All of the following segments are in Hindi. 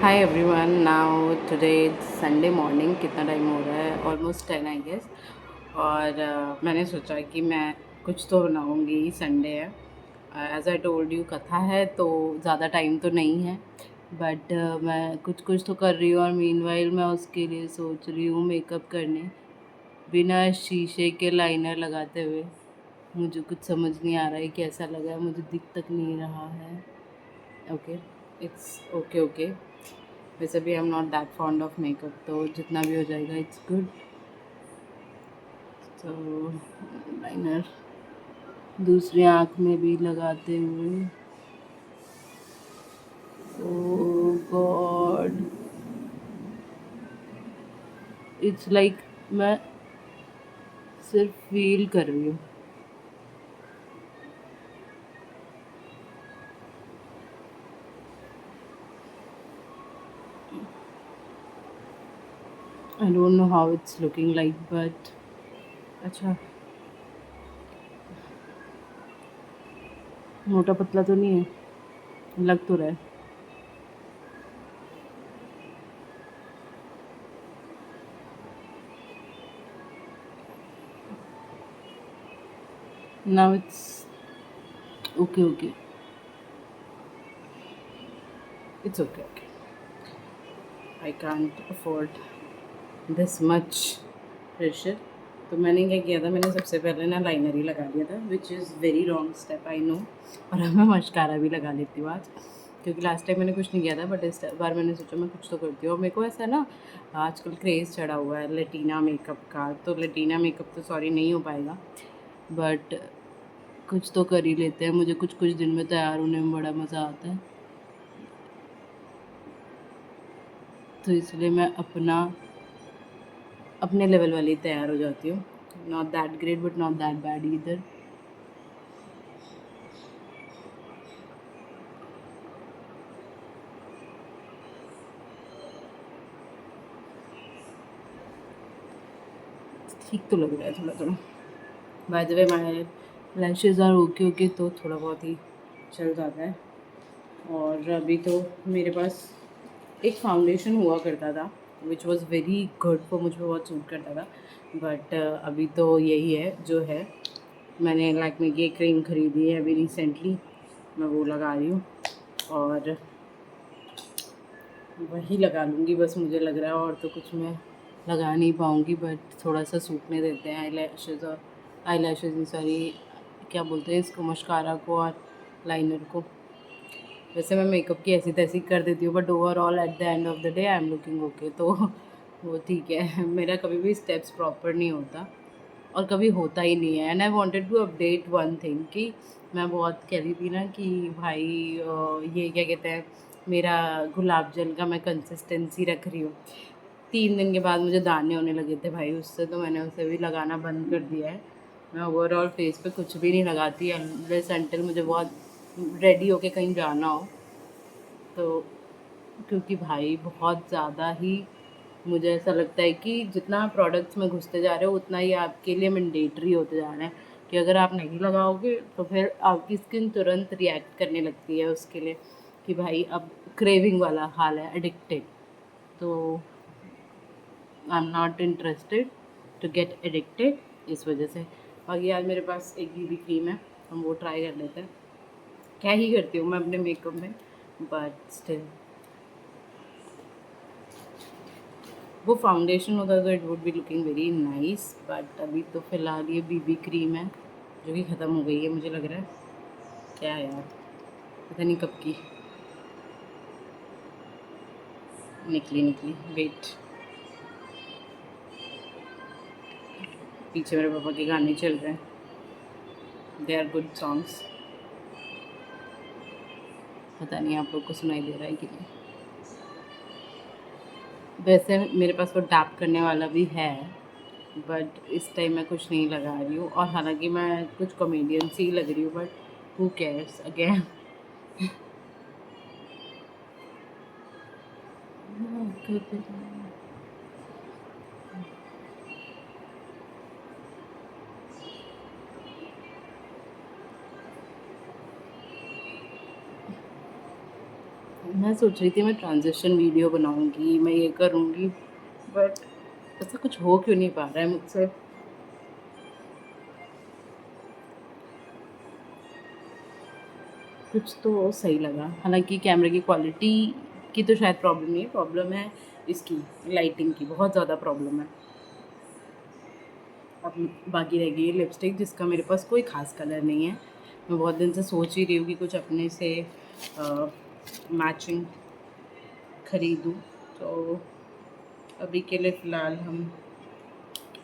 Hi everyone now today Sunday morning कितना टाइम हो रहा है ऑलमोस्ट 10 आई गेस। और मैंने सोचा कि मैं कुछ तो बनाऊंगी। संडे है, एज आई टोल्ड यू कथा है तो ज़्यादा टाइम तो नहीं है। बट मैं कुछ कुछ तो कर रही हूँ और मीनवाइल मैं उसके लिए सोच रही हूँ मेकअप करने बिना शीशे के लाइनर लगाते हुए। मुझे कुछ समझ नहीं आ रहा है कैसा लगा है, मुझे दिख तक नहीं रहा है। Okay, it's okay okay. वैसे भी आई am not that fond of makeup, तो जितना भी हो जाएगा इट्स गुड। तो लाइनर दूसरी आँख में भी लगाते हुए, ओ गॉड, इट्स लाइक मैं सिर्फ फील कर रही हूँ। I don't know how it's looking like but अच्छा, मोटा पतला तो नहीं है, लग तो रहा है। Now it's okay okay, it's okay okay. I can't afford this much pressure. तो मैंने क्या किया था, मैंने सबसे पहले ना लाइनर ही लगा लिया था, which is very wrong step I know. और अब मैं मस्कारा भी लगा लेती हूँ आज, क्योंकि लास्ट टाइम मैंने कुछ नहीं किया था बट इस बार मैंने सोचा मैं कुछ तो करती हूँ। और मेरे को ऐसा ना आजकल क्रेज़ चढ़ा हुआ है लेटीना मेकअप का, तो लेटीना मेकअप तो सॉरी नहीं हो पाएगा बट कुछ तो कर ही लेते हैं। मुझे कुछ कुछ दिन में तैयार होने में बड़ा मज़ा आता है, तो इसलिए मैं अपने लेवल वाली तैयार हो जाती हूँ। Not that great but not that bad either. ठीक तो लग रहा है थोड़ा थोड़ा। By the way my lashes are okay okay, तो थोड़ा बहुत ही चल जाता है। और अभी तो मेरे पास एक फाउंडेशन हुआ करता था विच वॉज़ वेरी गुड, वो मुझ पर बहुत सूट करता था। बट अभी तो यही है जो है। मैंने लैक्मे की एक क्रीम ख़रीदी है अभी रिसेंटली, मैं वो लगा रही हूँ और वही लगा लूँगी बस, मुझे लग रहा है। और तो कुछ मैं लगा नहीं पाऊँगी, बट थोड़ा सा सूखने देते हैं आई लैशेज़ नहीं, सॉरी क्या बोलते हैं इसको, मस्कारा को और लाइनर को। वैसे मैं मेकअप की ऐसी तैसी कर देती हूँ but overall at the end of the day I am looking okay, तो वो ठीक है। मेरा कभी भी स्टेप्स प्रॉपर नहीं होता और कभी होता ही नहीं है। And I wanted to update one thing कि मैं बहुत कह रही थी ना कि भाई ये क्या कहते हैं, मेरा गुलाब जल का मैं कंसिस्टेंसी रख रही हूँ। 3 दिन के बाद मुझे दाने होने लगे थे भाई उससे, तो मैंने उसे भी लगाना बंद कर दिया है। मैं ओवरऑल फेस पे कुछ भी नहीं लगाती अनलेस अनटिल मुझे बहुत रेडी होके कहीं जाना हो, तो क्योंकि भाई बहुत ज़्यादा ही मुझे ऐसा लगता है कि जितना प्रोडक्ट्स में घुसते जा रहे हो उतना ही आपके लिए मैंडेटरी होते जा रहे हैं कि अगर आप नहीं लगाओगे तो फिर आपकी स्किन तुरंत रिएक्ट करने लगती है उसके लिए कि भाई अब क्रेविंग वाला हाल है, एडिक्टेड। तो I am not interested to get addicted इस वजह से। बाकी आज मेरे पास एक बीबी क्रीम है, हम वो ट्राई कर लेते हैं। क्या ही करती हूँ मैं अपने मेकअप में, बट स्टिल वो फाउंडेशन होता तो it would be looking very nice. But अभी तो फ़िलहाल ये बीबी क्रीम है जो कि ख़त्म हो गई है मुझे लग रहा है। क्या है यार, पता नहीं कब की निकली निकली। वेट, पीछे मेरे पापा के गाने चल रहे हैं, दे आर गुड सॉन्ग्स। पता नहीं आप लोग को सुनाई दे रहा है कि नहीं। वैसे मेरे पास वो टैप करने वाला भी है बट इस टाइम मैं कुछ नहीं लगा रही हूँ। और हालांकि मैं कुछ कॉमेडियन सी लग रही हूँ बट हु केयर्स अगेन। मैं सोच रही थी मैं ट्रांजिशन वीडियो बनाऊंगी, मैं ये करूंगी, बट ऐसा कुछ हो क्यों नहीं पा रहा है मुझसे। कुछ तो सही लगा, हालांकि कैमरे की क्वालिटी की तो शायद प्रॉब्लम नहीं है, प्रॉब्लम है इसकी लाइटिंग की, बहुत ज़्यादा प्रॉब्लम है। अब बाकी रह गई लिपस्टिक, जिसका मेरे पास कोई ख़ास कलर नहीं है। मैं बहुत दिन से सोच ही रही हूँ कि कुछ अपने से मैचिंग ख़रीदूँ। तो अभी के लिए फ़िलहाल हम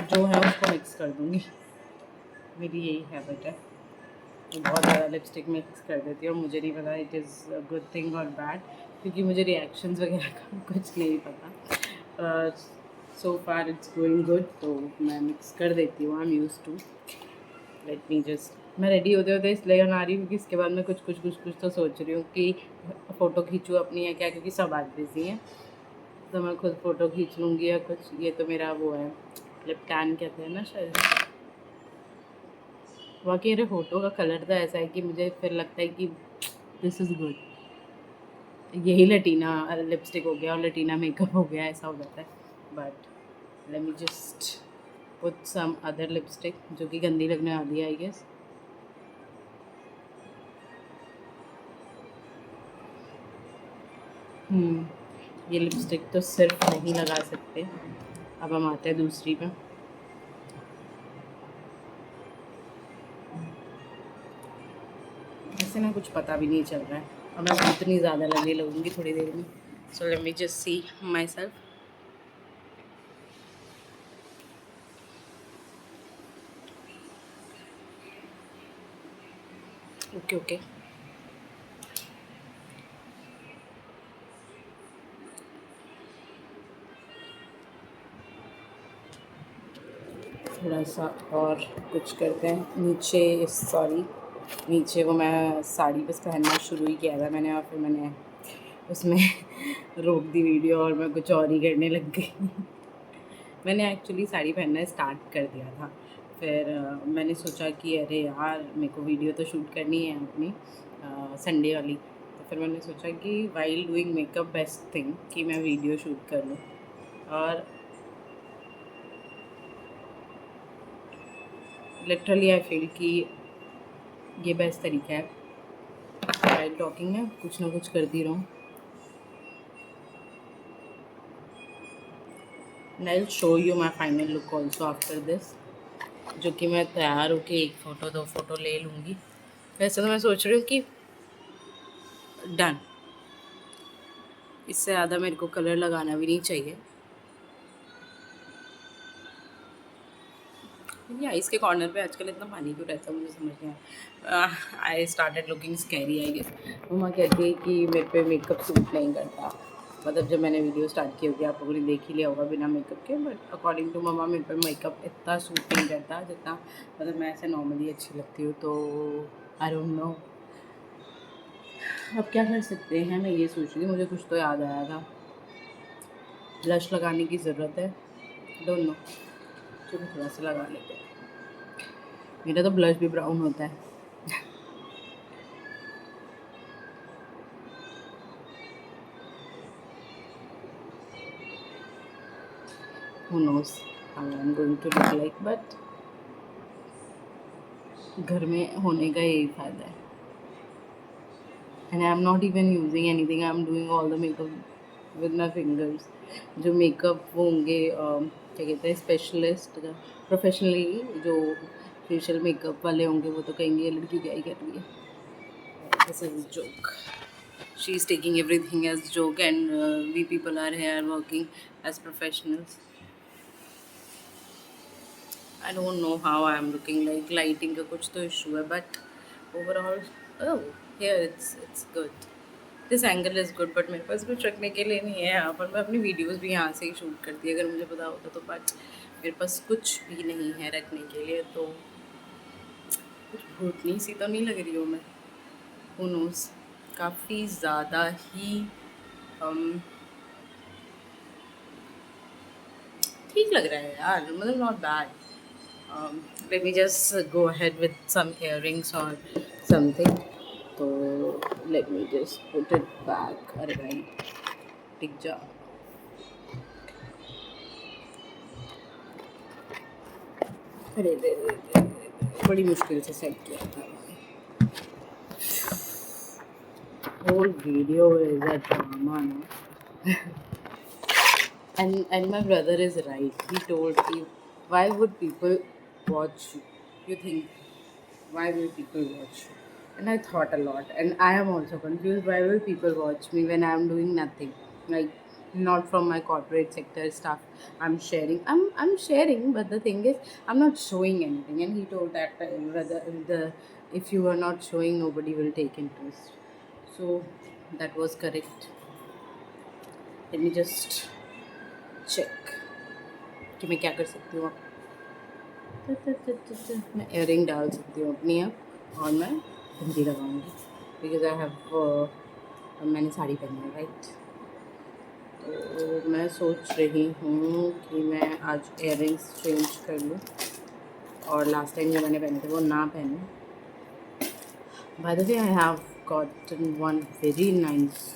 जो है उसको मिक्स कर दूँगी। मेरी यही हैबिट है, मैं बहुत ज़्यादा लिपस्टिक मिक्स कर देती हूँ और मुझे नहीं पता इट इज़ गुड थिंग और बैड, क्योंकि मुझे रिएक्शंस वगैरह का कुछ नहीं पता। So far it's going good, तो मैं मिक्स कर देती हूँ। I am use to, let me just, मैं रेडी होते होते इसलिए बना रही हूँ क्योंकि इसके बाद मैं कुछ तो सोच रही हूँ कि फ़ोटो खींचूँ अपनी या क्या, क्योंकि सब आज बिज़ी हैं। तो मैं खुद फ़ोटो खींच लूँगी या कुछ। ये तो मेरा वो है, लिप टैन कहते हैं ना शायद। बाकी मेरे फ़ोटो का कलर तो ऐसा है कि मुझे फिर लगता है कि दिस इज़ गुड। यही लटीना लिपस्टिक हो गया और लटीना मेकअप हो गया, ऐसा हो जाता है। But let me just put some other lipstick जो कि गंदी लगने वाली है आई गेस। ये लिपस्टिक तो सिर्फ नहीं लगा सकते। अब हम आते हैं दूसरी पे। ऐसे ना कुछ पता भी नहीं चल रहा है और मैं इतनी ज़्यादा लगने लगूंगी थोड़ी देर में। So let me just see my self. Okay okay, थोड़ा सा और कुछ करते हैं नीचे। सॉरी, नीचे वो मैं साड़ी बस पहनना शुरू ही किया था मैंने, और फिर मैंने उसमें रोक दी वीडियो और मैं कुछ और ही करने लग गई। मैंने एक्चुअली साड़ी पहनना स्टार्ट कर दिया था, फिर मैंने सोचा कि अरे यार मेरे को वीडियो तो शूट करनी है अपनी संडे वाली। तो फिर मैंने सोचा कि while doing makeup best thing कि मैं वीडियो शूट कर लूँ। और लिटरली आई फील कि ये बेस्ट तरीका है वाइल टॉकिंग में, कुछ ना कुछ करती रहूँ। And I will show you my final look also after this, जो कि मैं तैयार होके एक फ़ोटो दो फ़ोटो ले लूँगी। वैसे तो मैं सोच रही हूँ कि डन, इससे ज़्यादा मेरे को कलर लगाना भी नहीं चाहिए। ये आइस के कॉर्नर पे आजकल इतना पानी क्यों रहता है मुझे समझ नहीं आया। I started looking scary I guess. मम्मा कहती है कि मेरे पे मेकअप सूट नहीं करता, मतलब जब मैंने वीडियो स्टार्ट की होगी आप लोगों ने देख ही लिया होगा बिना मेकअप के, बट अकॉर्डिंग टू मम्मा मेरे पे मेकअप इतना सूट नहीं करता जितना मतलब मैं ऐसे नॉर्मली अच्छी लगती हूँ। तो आई डोंट नो, अब क्या कर सकते हैं। मैं ये सोच रही थी, मुझे कुछ तो याद आया था, ब्लश लगाने की ज़रूरत है। डोंट नो, चलो थोड़ा सा लगा लेते हैं। मेरा तो ब्लश भी ब्राउन होता है। who knows how I'm going to look like, but घर में होने का यही फ़ायदा है। And I am not even using anything, I am doing all the makeup with my fingers. जो मेकअप वो होंगे क्या कहते हैं स्पेशलिस्ट का, प्रोफेशनली जो फेशियल मेकअप वाले होंगे वो तो कहेंगे ये लड़की क्या ही कर रही है, this is joke. She is taking everything as joke and we people are here working as professionals. I don't know how I'm looking like, lighting का कुछ तो issue है, but overall, oh, here it's good. This angle is good, but मेरे पास कुछ रखने के लिए नहीं है यहाँ पर। मैं अपनी वीडियोस भी यहाँ से ही शूट करती अगर मुझे पता होता तो, बट मेरे पास कुछ भी नहीं है रखने के लिए, तो कुछ भूतनी सी तो नहीं लग रही हूँ मैं। Who knows? काफ़ी ज़्यादा ही ठीक लग रहा है यार, मतलब not bad. Let me just go ahead with some earrings or something. तो late me just put it back. अरे भाई टिक जा। अरे दे दे दे, बड़ी मुश्किल से सेट किया था। Whole video is a drama ना। And my brother is right. He told me, why would people watch you? You think, why will people watch you? And I thought a lot, and I am also confused. Why will people watch me when I am doing nothing? Like, not from my corporate sector stuff. I'm sharing, but the thing is, I'm not showing anything. And he told that whether the if you are not showing, nobody will take interest. So that was correct. Let me just check कि मैं क्या कर सकती हूँ। मैं इयरिंग डाल सकती हूँ अपनी अब, और मैं बिंदी लगाऊंगी बिकॉज आई हैव मैंने साड़ी पहनी है राइट। तो मैं सोच रही हूँ कि मैं आज इयरिंग्स चेंज कर लूँ और लास्ट टाइम जो मैंने पहने थे वो ना पहनूँ। Bye the way I have gotten one very nice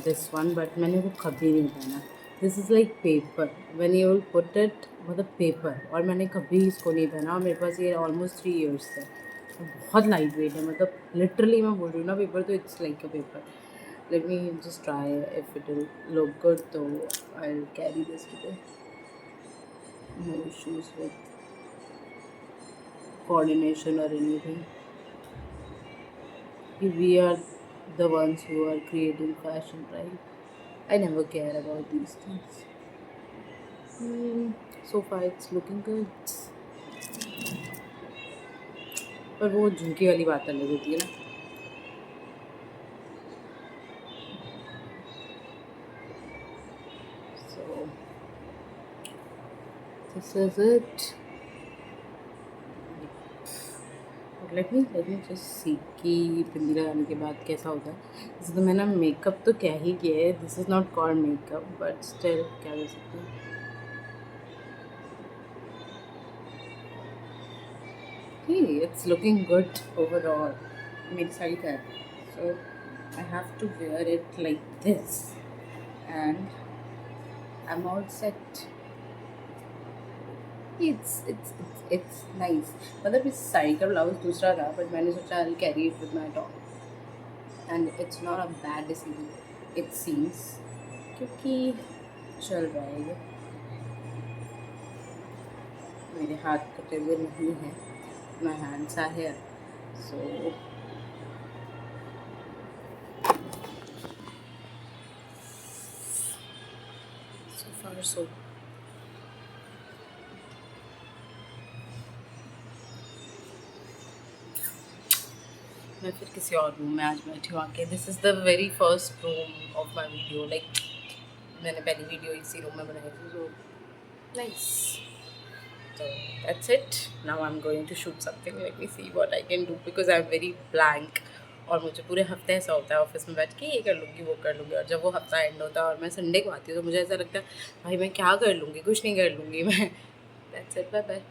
this one, but मैंने वो कभी नहीं पहना। This is like paper when you will put it, मतलब पेपर, और मैंने कभी इसको नहीं पहना और मेरे पास ये ऑलमोस्ट 3 years से। बहुत लाइट वेट है, मतलब लिटरली मैं बोल रही हूँ ना पेपर, तो it's like a paper. Let me just try if it will look good, तो I will carry this today. No issues with coordination or anything. We are the ones who are creating fashion, right? I never care about these things. So far it's looking good. पर वो झुमकी वाली बात अलग होती है ना। So this is it. Late me just see कि बिंदी लगाने के बाद कैसा होता है। जैसे तो मैंने मेकअप तो क्या ही किया है, this is not called makeup, but still क्या कर सकते हैं। It's looking good overall. मेरी साड़ी का है, so I have to wear it like this and I'm all set. It's nice. मतलब इस साड़ी का ब्लाउज दूसरा था, बट मैंने सोचा I'll carry it with my top, and it's not a bad decision it seems, क्योंकि चल रहा है ये। मेरे हाथ कटे हुए नहीं हैं, my hands are here, so far so मैं फिर किसी और रूम में आज बैठी हूँ आके। This is the very first room of my video, like मैंने पहली वीडियो इसी रूम में बनाई थी, so nice. So that's it. Now I'm going to shoot something. Let me see what I can do because I'm very blank. और मुझे पूरे हफ्ते ऐसा होता है ऑफिस में बैठ के ये कर लूँगी वो कर लूँगी, और जब वो हफ्ता एंड होता है और मैं संडे को आती हूँ तो मुझे ऐसा लगता है भाई मैं क्या कर लूँगी, कुछ नहीं कर लूँगी मैं। That's it. Bye bye.